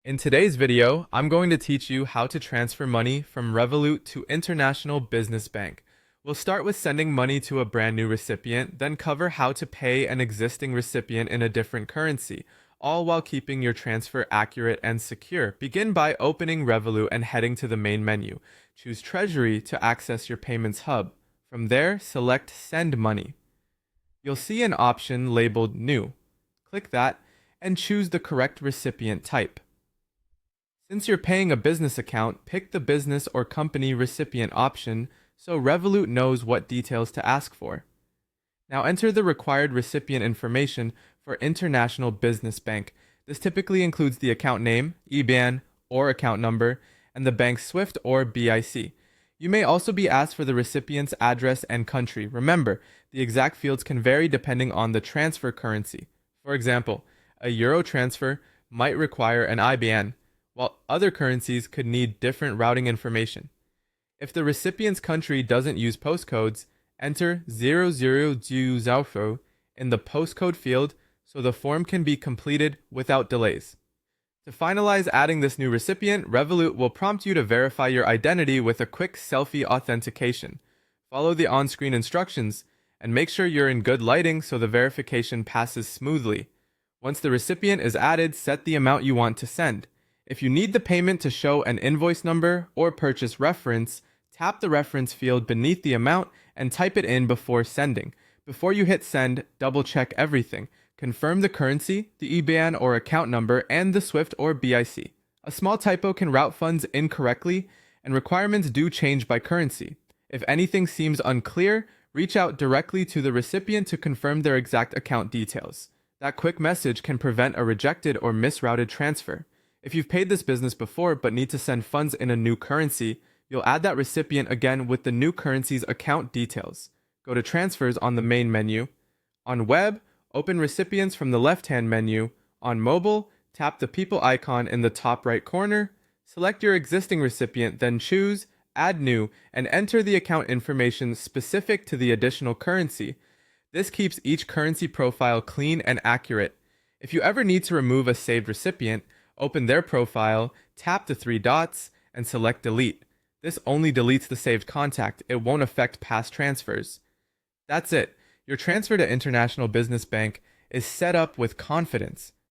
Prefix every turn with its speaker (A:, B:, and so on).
A: In today's video, I'm going to teach you how to transfer money from Revolut to International Business Bank. We'll start with sending money to a brand new recipient, then cover how to pay an existing recipient in a different currency, all while keeping your transfer accurate and secure. Begin by opening Revolut and heading to the main menu. Choose Treasury to access your payments hub. From there, select Send Money. You'll see an option labeled New. Click that and choose the correct recipient type. Since you're paying a business account, pick the business or company recipient option so Revolut knows what details to ask for. Now enter the required recipient information for International Business Bank. This typically includes the account name, IBAN, or account number, and the bank's SWIFT or BIC. You may also be asked for the recipient's address and country. Remember, the exact fields can vary depending on the transfer currency. For example, a euro transfer might require an IBAN, while other currencies could need different routing information. If the recipient's country doesn't use postcodes, enter 0020 in the postcode field so the form can be completed without delays. To finalize adding this new recipient, Revolut will prompt you to verify your identity with a quick selfie authentication. Follow the on-screen instructions and make sure you're in good lighting so the verification passes smoothly. Once the recipient is added, set the amount you want to send. If you need the payment to show an invoice number or purchase reference, tap the reference field beneath the amount and type it in before sending. Before you hit send, double-check everything. Confirm the currency, the IBAN or account number, and the SWIFT or BIC. A small typo can route funds incorrectly, and requirements do change by currency. If anything seems unclear, reach out directly to the recipient to confirm their exact account details. That quick message can prevent a rejected or misrouted transfer. If you've paid this business before but need to send funds in a new currency, you'll add that recipient again with the new currency's account details. Go to Transfers on the main menu. On web, open Recipients from the left-hand menu. On mobile, tap the people icon in the top right corner. Select your existing recipient, then choose Add New and enter the account information specific to the additional currency. This keeps each currency profile clean and accurate. If you ever need to remove a saved recipient, open their profile, tap the three dots, and select Delete. This only deletes the saved contact. It won't affect past transfers. That's it. Your transfer to International Business Bank is set up with confidence.